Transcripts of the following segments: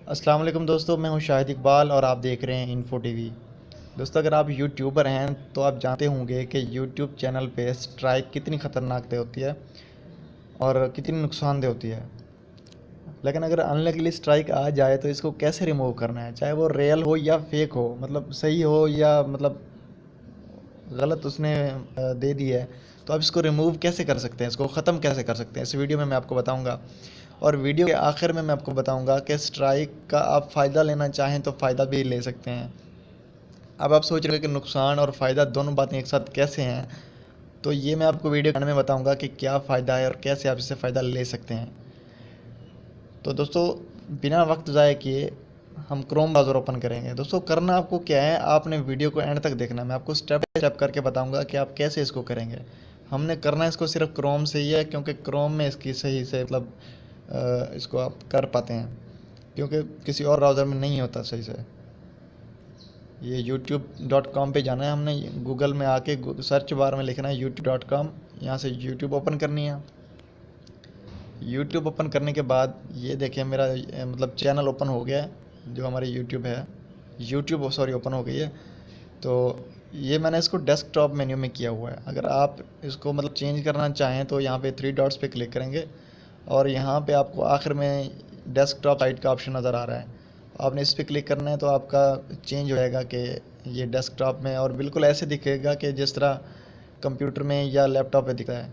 अस्सलाम वालेकुम दोस्तों, मैं हूं शाहिद इकबाल और आप देख रहे हैं इन्फो टीवी। दोस्तों, अगर आप यूट्यूबर हैं तो आप जानते होंगे कि यूट्यूब चैनल पे स्ट्राइक कितनी ख़तरनाक होती है और कितनी नुकसानदेह होती है। लेकिन अगर अनलकीली स्ट्राइक आ जाए तो इसको कैसे रिमूव करना है, चाहे वो रियल हो या फेक हो, मतलब सही हो या मतलब गलत उसने दे दी है, तो आप इसको रिमूव कैसे कर सकते हैं, इसको ख़त्म कैसे कर सकते हैं, इस वीडियो में मैं आपको बताऊंगा। और वीडियो के आखिर में मैं आपको बताऊंगा कि स्ट्राइक का आप फ़ायदा लेना चाहें तो फ़ायदा भी ले सकते हैं। अब आप सोच रहे हो कि नुकसान और फ़ायदा दोनों बातें एक साथ कैसे हैं, तो ये मैं आपको वीडियो के एंड में बताऊंगा कि क्या फ़ायदा है और कैसे आप इससे फ़ायदा ले सकते हैं। तो दोस्तों, बिना वक्त ज़ाया किए हम क्रोम ब्राउज़र ओपन करेंगे। दोस्तों, करना आपको क्या है, आपने वीडियो को एंड तक देखना है। मैं आपको स्टेप बाय स्टेप करके बताऊंगा कि आप कैसे इसको करेंगे। हमने करना इसको सिर्फ क्रोम से ही है, क्योंकि क्रोम में इसकी सही से मतलब इसको आप कर पाते हैं, क्योंकि किसी और ब्राउज़र में नहीं होता सही से। ये youtube.com पे जाना है, हमने गूगल में आके सर्च बार में लिखना है youtube.com। यहाँ से यूट्यूब ओपन करनी है। यूट्यूब ओपन करने के बाद ये देखिए मेरा मतलब चैनल ओपन हो गया है, जो हमारे यूट्यूब है, यूट्यूब सॉरी ओपन हो गई है। तो ये मैंने इसको डेस्कटॉप मेन्यू में किया हुआ है। अगर आप इसको मतलब चेंज करना चाहें तो यहाँ पे 3 डॉट्स पे क्लिक करेंगे और यहाँ पे आपको आखिर में डेस्कटॉप साइट का ऑप्शन नज़र आ रहा है। आपने इस पर क्लिक करना है तो आपका चेंज हो जाएगा कि ये डेस्कटॉप में, और बिल्कुल ऐसे दिखेगा कि जिस तरह कंप्यूटर में या लैपटॉप पे दिखता है।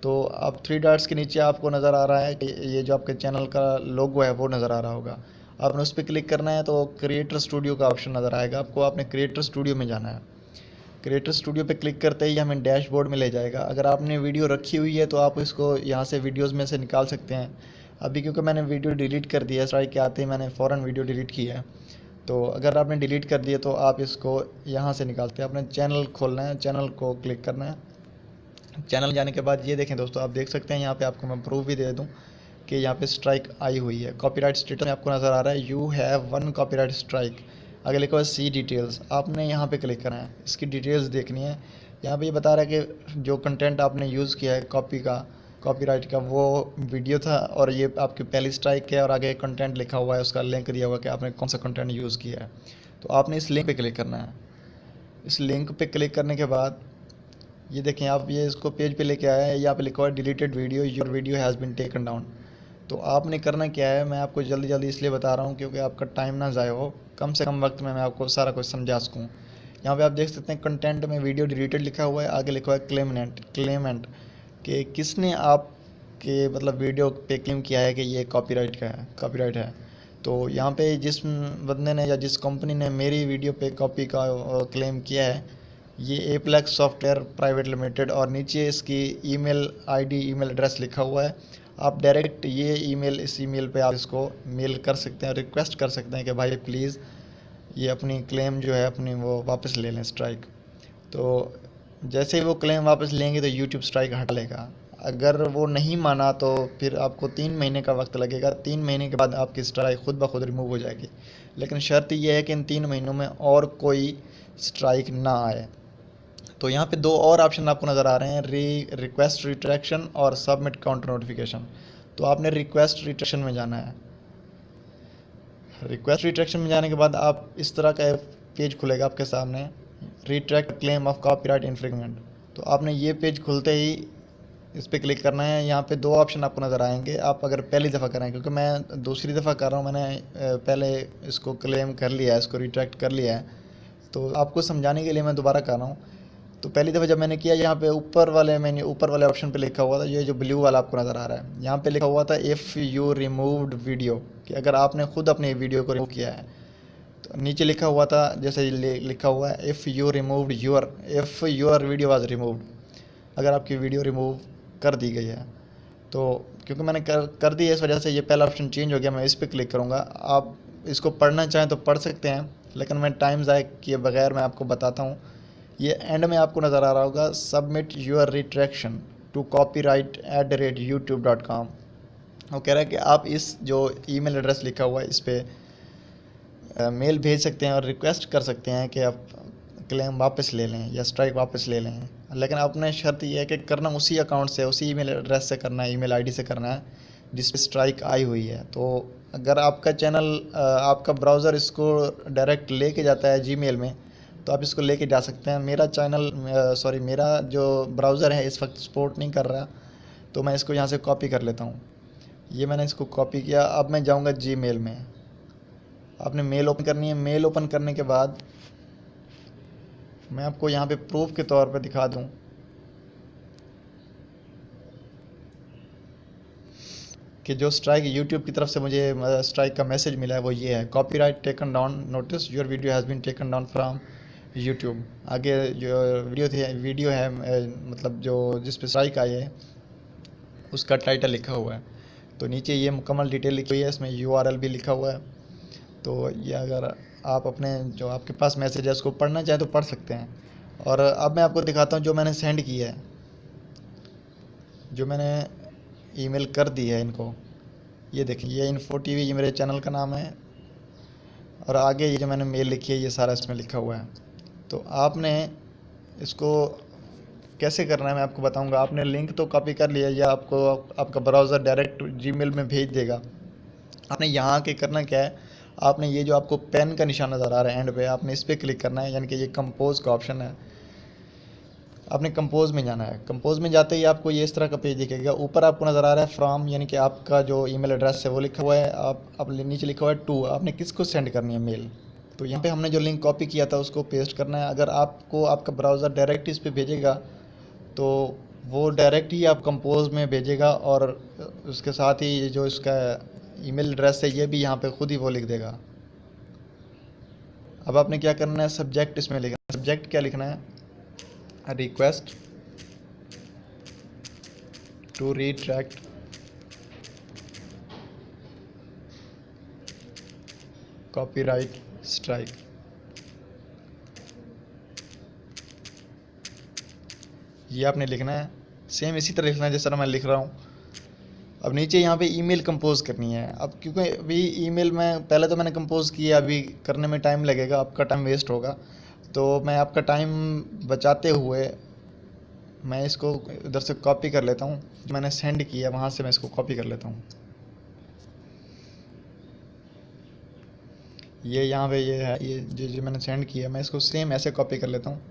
तो अब 3 डॉट्स के नीचे आपको नज़र आ रहा है कि ये जो आपके चैनल का लोगो है वो नज़र आ रहा होगा। आपने उस पर क्लिक करना है तो क्रिएटर स्टूडियो का ऑप्शन नज़र आएगा आपको। आपने क्रिएटर स्टूडियो में जाना है। क्रिएटर स्टूडियो पे क्लिक करते ही हमें डैशबोर्ड में ले जाएगा। अगर आपने वीडियो रखी हुई है तो आप इसको यहाँ से वीडियोज़ में से निकाल सकते हैं। अभी क्योंकि मैंने वीडियो डिलीट कर दिया है, स्ट्राइक के आते ही मैंने फ़ौरन वीडियो डिलीट की है। तो अगर आपने डिलीट कर दिया तो आप इसको यहाँ से निकालते हैं। अपने चैनल खोलना है, चैनल को क्लिक करना है। चैनल जाने के बाद ये देखें दोस्तों, आप देख सकते हैं यहाँ पे आपको मैं प्रूफ भी दे दूँ कि यहाँ पे स्ट्राइक आई हुई है। कॉपीराइट स्टेटस में आपको नज़र आ रहा है यू हैव 1 कॉपीराइट स्ट्राइक। आगे लिखा हुआ है सी डिटेल्स। आपने यहाँ पे क्लिक करना है, इसकी डिटेल्स देखनी है। यहाँ पे ये बता रहा है कि जो कंटेंट आपने यूज़ किया है कॉपीराइट का वो वीडियो था, और ये आपकी पहली स्ट्राइक है। और आगे कंटेंट लिखा हुआ है, उसका लिंक दिया हुआ है कि आपने कौन सा कंटेंट यूज़ किया है। तो आपने इस लिंक पे क्लिक करना है। इस लिंक पे क्लिक करने के बाद ये देखें आप, ये इसको पेज पे लेके आया है। यहाँ पे लिखा हुआ है deleted video, your video has been taken down. तो आपने करना क्या है, मैं आपको जल्दी जल्दी इसलिए बता रहा हूँ क्योंकि आपका टाइम ना ज़ाया हो, कम से कम वक्त में मैं आपको सारा कुछ समझा सकूँ। यहाँ पे आप देख सकते हैं कंटेंट में वीडियो डिलीटेड लिखा हुआ है। आगे लिखा हुआ है क्लेमेंट कि किसने आपके मतलब वीडियो पे क्लेम किया है कि ये कॉपीराइट है। तो यहाँ पे जिस बंदे ने या जिस कंपनी ने मेरी वीडियो पे कॉपी का क्लेम किया है, ये एप्लेक्स सॉफ्टवेयर प्राइवेट लिमिटेड, और नीचे इसकी ईमेल आईडी, ईमेल एड्रेस लिखा हुआ है। आप डायरेक्ट ये ईमेल, इस ईमेल पे आप इसको मेल कर सकते हैं, रिक्वेस्ट कर सकते हैं कि भाई प्लीज़ ये अपनी क्लेम जो है अपनी वो वापस ले लें, स्ट्राइक। तो जैसे ही वो क्लेम वापस लेंगे तो यूट्यूब स्ट्राइक हटा लेगा। अगर वो नहीं माना तो फिर आपको 3 महीने का वक्त लगेगा। 3 महीने के बाद आपकी स्ट्राइक खुद ब खुद रिमूव हो जाएगी। लेकिन शर्त यह है कि इन 3 महीनों में और कोई स्ट्राइक ना आए। तो यहाँ पे 2 और ऑप्शन आपको नज़र आ रहे हैं, रिक्वेस्ट रिट्रैक्शन और सबमिट काउंटर नोटिफिकेशन। तो आपने रिक्वेस्ट रिट्रैक्शन में जाना है। रिक्वेस्ट रिट्रैक्शन में जाने के बाद आप इस तरह का पेज खुलेगा आपके सामने, रिट्रैक्ट क्लेम ऑफ कॉपीराइट इन्फ्रिंगमेंट। तो आपने ये पेज खुलते ही इस पर क्लिक करना है। यहाँ पे 2 ऑप्शन आपको नज़र आएंगे। आप अगर पहली दफ़ा करें, क्योंकि मैं दूसरी दफ़ा कर रहा हूँ, मैंने पहले इसको क्लेम कर लिया है, इसको रिट्रैक्ट कर लिया है, तो आपको समझाने के लिए मैं दोबारा कर रहा हूँ। तो पहली दफ़ा जब मैंने किया, यहाँ पे ऊपर वाले मेन्यू, ऊपर वाले ऑप्शन पे लिखा हुआ था, ये जो ब्लू वाला आपको नज़र आ रहा है, यहाँ पे लिखा हुआ था इफ़ यू रिमूव्ड वीडियो, कि अगर आपने खुद अपनी वीडियो को रिमूव किया है। तो नीचे लिखा हुआ था, जैसे लिखा हुआ है if your video was removed, अगर आपकी वीडियो रिमूव कर दी गई है। तो क्योंकि मैंने कर दी है, इस वजह से ये पहला ऑप्शन चेंज हो गया। मैं इस पर क्लिक करूँगा। आप इसको पढ़ना चाहें तो पढ़ सकते हैं, लेकिन मैं टाइम ज़ाया किए बगैर मैं आपको बताता हूँ। ये एंड में आपको नज़र आ रहा होगा submit your retraction to copyright@youtube.com। वो कह रहा है कि आप इस जो ईमेल एड्रेस लिखा हुआ है इस पर मेल भेज सकते हैं और रिक्वेस्ट कर सकते हैं कि आप क्लेम वापस ले लें या स्ट्राइक वापस ले लें। लेकिन अपने शर्त ये है कि करना उसी अकाउंट से, उसी ईमेल एड्रेस से करना है, ईमेल आईडी से करना है जिस पे स्ट्राइक आई हुई है। तो अगर आपका चैनल आपका ब्राउज़र इसको डायरेक्ट लेके जाता है जीमेल में, तो आप इसको लेके जा सकते हैं। मेरा चैनल मेरा जो ब्राउज़र है इस वक्त सपोर्ट नहीं कर रहा, तो मैं इसको यहाँ से कॉपी कर लेता हूँ। ये मैंने इसको कॉपी किया। अब मैं जाऊँगा जीमेल में। आपने मेल ओपन करनी है। मेल ओपन करने के बाद मैं आपको यहाँ पे प्रूफ के तौर पे दिखा दूँ कि जो स्ट्राइक यूट्यूब की तरफ से मुझे स्ट्राइक का मैसेज मिला है वो ये है, copyright taken down, notice your video has been taken down from YouTube. आगे जो वीडियो है मतलब जो जिस पे स्ट्राइक आई है उसका टाइटल लिखा हुआ है। तो नीचे ये मुकम्मल डिटेल लिखी हुई है, इसमें URL भी लिखा हुआ है। तो ये अगर आप अपने जो आपके पास मैसेज है उसको पढ़ना चाहें तो पढ़ सकते हैं। और अब मैं आपको दिखाता हूँ जो मैंने सेंड किया है, जो मैंने ईमेल कर दी है इनको। ये देखिए, ये इन्फो टीवी, ये मेरे चैनल का नाम है। और आगे ये जो मैंने मेल लिखी है ये सारा इसमें लिखा हुआ है। तो आपने इसको कैसे करना है मैं आपको बताऊंगा। आपने लिंक तो कॉपी कर लिया, या आपको आपका ब्राउज़र डायरेक्ट जीमेल में भेज देगा। आपने यहाँ के करना क्या है, आपने ये जो आपको पेन का निशान नज़र आ रहा है एंड पे, आपने इस पर क्लिक करना है, यानी कि ये कंपोज का ऑप्शन है। आपने कंपोज में जाना है। कंपोज में जाते ही आपको ये इस तरह का पेज दिखेगा। ऊपर आपको नज़र आ रहा है फ्रॉम, यानी कि आपका जो ईमेल एड्रेस है वो लिखा हुआ है। आप नीचे लिखा हुआ है टू, आपने किसको सेंड करनी है मेल। तो यहाँ पे हमने जो लिंक कॉपी किया था उसको पेस्ट करना है। अगर आपको आपका ब्राउज़र डायरेक्ट इस पर भेजेगा तो वो डायरेक्ट ही आप कंपोज में भेजेगा, और उसके साथ ही जो इसका ईमेल एड्रेस है ये भी यहाँ पे खुद ही वो लिख देगा। अब आपने क्या करना है, सब्जेक्ट इसमें लिखना है। सब्जेक्ट क्या लिखना है, request to retract copyright strike. ये आपने लिखना है, सेम इसी तरह लिखना है जिस तरह मैं लिख रहा हूँ। अब नीचे यहाँ पे ईमेल कंपोज करनी है। अब क्योंकि अभी ईमेल में पहले तो मैंने कंपोज किया, अभी करने में टाइम लगेगा, आपका टाइम वेस्ट होगा। तो मैं आपका टाइम बचाते हुए मैं इसको इधर से कॉपी कर लेता हूँ। मैंने सेंड किया वहाँ से मैं इसको कॉपी कर लेता हूँ। ये यहाँ पे ये है, ये जो मैंने सेंड किया मैं इसको सेम ऐसे कॉपी कर लेता हूँ।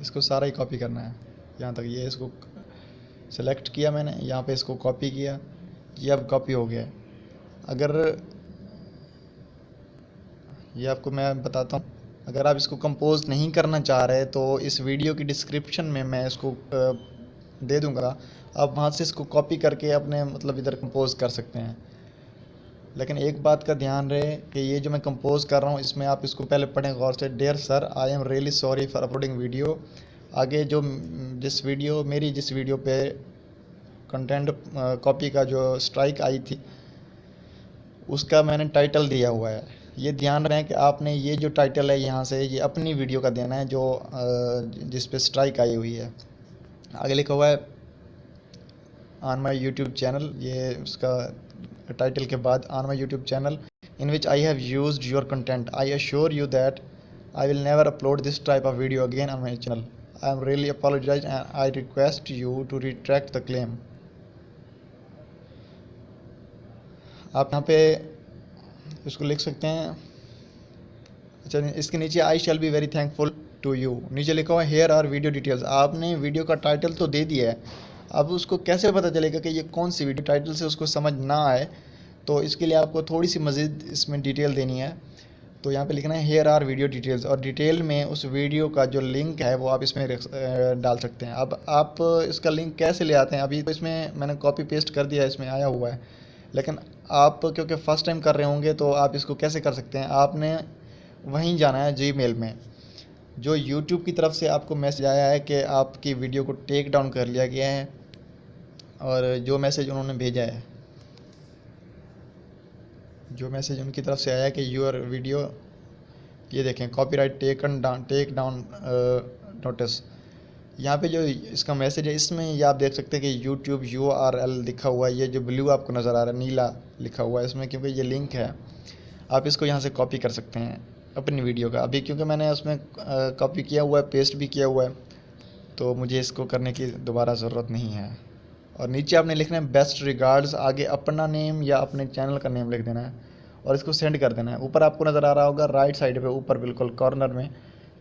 इसको सारा ही कॉपी करना है यहाँ तक। ये इसको सेलेक्ट किया मैंने, यहाँ पे इसको कॉपी किया, ये अब कॉपी हो गया है। अगर ये आपको मैं बताता हूँ, अगर आप इसको कंपोज नहीं करना चाह रहे तो इस वीडियो की डिस्क्रिप्शन में मैं इसको दे दूँगा, आप वहाँ से इसको कॉपी करके अपने मतलब इधर कंपोज कर सकते हैं। लेकिन एक बात का ध्यान रहे कि ये जो मैं कंपोज कर रहा हूँ इसमें आप इसको पहले पढ़ें गौर से। Dear sir, I am really sorry for uploading video. आगे जो जिस वीडियो पे कंटेंट कॉपी का जो स्ट्राइक आई थी उसका मैंने टाइटल दिया हुआ है। ये ध्यान रखें कि आपने ये जो टाइटल है यहाँ से ये अपनी वीडियो का देना है जो जिस पे स्ट्राइक आई हुई है। आगे लिखा हुआ है ऑन माई यूट्यूब चैनल, ये उसका टाइटल के बाद on my YouTube channel in which I have used your content, I assure you that I will never upload this type of video again on my channel. I am really apologize and I request you to retract the claim. आप यहाँ पे इसको लिख सकते हैं। अच्छा, इसके नीचे I shall be very thankful to you, नीचे लिखा हुआ है हेयर आर वीडियो डिटेल्स। आपने वीडियो का टाइटल तो दे दिया है, अब उसको कैसे पता चलेगा कि ये कौन सी वीडियो, टाइटल से उसको समझ ना आए तो इसके लिए आपको थोड़ी सी मज़ीद इसमें डिटेल देनी है। तो यहाँ पे लिखना है हेयर आर वीडियो डिटेल्स, और डिटेल में उस वीडियो का जो लिंक है वो आप इसमें डाल सकते हैं। अब आप इसका लिंक कैसे ले आते हैं, अभी तो इसमें मैंने कॉपी पेस्ट कर दिया, इसमें आया हुआ है। लेकिन आप क्योंकि फ़र्स्ट टाइम कर रहे होंगे तो आप इसको कैसे कर सकते हैं, आपने वहीं जाना है जीमेल में। जो यूट्यूब की तरफ से आपको मैसेज आया है कि आपकी वीडियो को टेक डाउन कर लिया गया है, और जो मैसेज उन्होंने भेजा है, जो मैसेज उनकी तरफ से आया है कि यूर वीडियो, ये देखें कॉपीराइट टेक डाउन नोटिस। यहाँ पे जो इसका मैसेज है इसमें ये आप देख सकते हैं कि यूट्यूब URL लिखा हुआ है। ये जो ब्लू आपको नज़र आ रहा है नीला लिखा हुआ है इसमें, क्योंकि ये लिंक है। आप इसको यहाँ से कॉपी कर सकते हैं अपनी वीडियो का। अभी क्योंकि मैंने उसमें कॉपी किया हुआ है, पेस्ट भी किया हुआ है, तो मुझे इसको करने की दोबारा ज़रूरत नहीं है। और नीचे आपने लिखना है बेस्ट रिगार्ड्स, आगे अपना नेम या अपने चैनल का नेम लिख देना है और इसको सेंड कर देना है। ऊपर आपको नज़र आ रहा होगा राइट साइड पे ऊपर बिल्कुल कॉर्नर में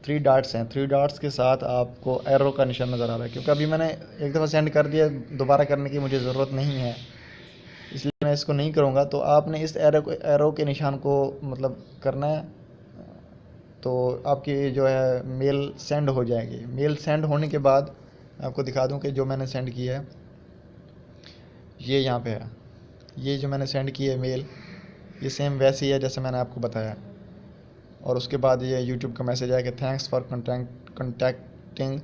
3 डॉट्स हैं, 3 डॉट्स के साथ आपको एरो का निशान नज़र आ रहा है। क्योंकि अभी मैंने एक दफ़ा सेंड कर दिया, दोबारा करने की मुझे ज़रूरत नहीं है, इसलिए मैं इसको नहीं करूँगा। तो आपने इस एरो के निशान को मतलब करना है, तो आपकी जो है मेल सेंड हो जाएगी। मेल सेंड होने के बाद आपको दिखा दूं कि जो मैंने सेंड किया है ये यहाँ पे है। ये जो मैंने सेंड की है मेल, ये सेम वैसी ही है जैसे मैंने आपको बताया। और उसके बाद ये यूट्यूब का मैसेज आया कि thanks for contacting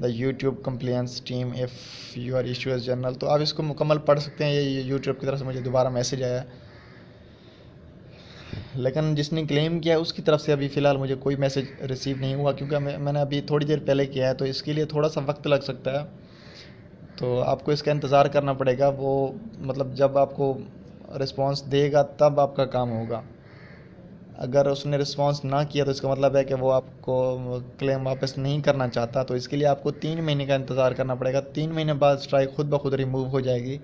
the YouTube complaints team if your issue is general. तो आप इसको मुकम्मल पढ़ सकते हैं। ये यूट्यूब की तरफ से मुझे दोबारा मैसेज आया, लेकिन जिसने क्लेम किया है उसकी तरफ से अभी फ़िलहाल मुझे कोई मैसेज रिसीव नहीं हुआ, क्योंकि मैंने अभी थोड़ी देर पहले किया है, तो इसके लिए थोड़ा सा वक्त लग सकता है। तो आपको इसका इंतज़ार करना पड़ेगा। वो मतलब जब आपको रिस्पांस देगा तब आपका काम होगा। अगर उसने रिस्पांस ना किया तो इसका मतलब है कि वो आपको क्लेम वापस नहीं करना चाहता। तो इसके लिए आपको 3 महीने का इंतज़ार करना पड़ेगा। 3 महीने बाद स्ट्राइक खुद ब खुद रिमूव हो जाएगी,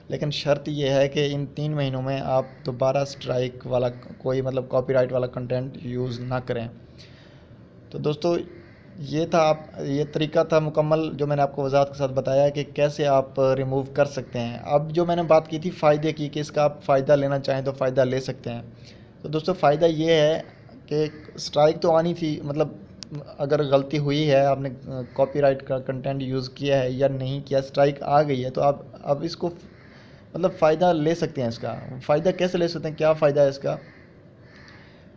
लेकिन शर्त यह है कि इन 3 महीनों में आप दोबारा स्ट्राइक वाला कोई मतलब कॉपीराइट वाला कंटेंट यूज़ ना करें। तो दोस्तों ये तरीका था मुकम्मल जो मैंने आपको वजाहत के साथ बताया कि कैसे आप रिमूव कर सकते हैं। अब जो मैंने बात की थी फ़ायदे की कि इसका आप फ़ायदा लेना चाहें तो फ़ायदा ले सकते हैं। तो दोस्तों फ़ायदा ये है कि स्ट्राइक तो आनी थी, मतलब अगर गलती हुई है, आपने कॉपीराइट का कंटेंट यूज़ किया है या नहीं किया, स्ट्राइक आ गई है, तो आप अब इसको मतलब फ़ायदा ले सकते हैं। इसका फ़ायदा कैसे ले सकते हैं, क्या फ़ायदा है इसका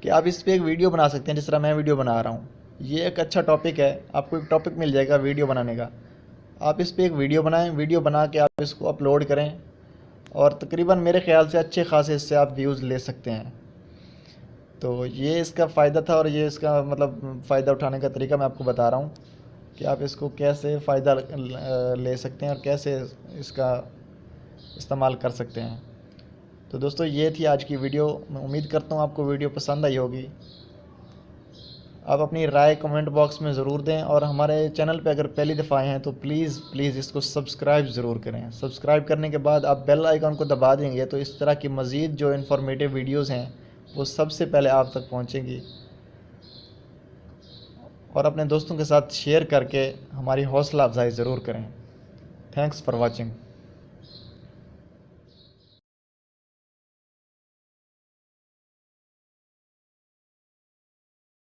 कि आप इस पर एक वीडियो बना सकते हैं। जिस तरह मैं वीडियो बना रहा हूँ, ये एक अच्छा टॉपिक है, आपको एक टॉपिक मिल जाएगा वीडियो बनाने का। आप इस पर एक वीडियो बनाएं, वीडियो बना के आप इसको अपलोड करें और तकरीबन मेरे ख़्याल से अच्छे खासे इससे आप व्यूज़ ले सकते हैं। तो ये इसका फ़ायदा था और ये इसका मतलब फ़ायदा उठाने का तरीका मैं आपको बता रहा हूँ कि आप इसको कैसे फ़ायदा ले सकते हैं और कैसे इसका इस्तेमाल कर सकते हैं। तो दोस्तों ये थी आज की वीडियो। मैं उम्मीद करता हूँ आपको वीडियो पसंद आई होगी। आप अपनी राय कमेंट बॉक्स में ज़रूर दें और हमारे चैनल पे अगर पहली दफ़ा आए हैं तो प्लीज़ इसको सब्सक्राइब ज़रूर करें। सब्सक्राइब करने के बाद आप बेल आइकन को दबा देंगे तो इस तरह की मज़ीद जो इन्फॉर्मेटिव वीडियोज़ हैं वो सबसे पहले आप तक पहुँचेंगी। और अपने दोस्तों के साथ शेयर करके हमारी हौसला अफजाई ज़रूर करें। Thanks for watching.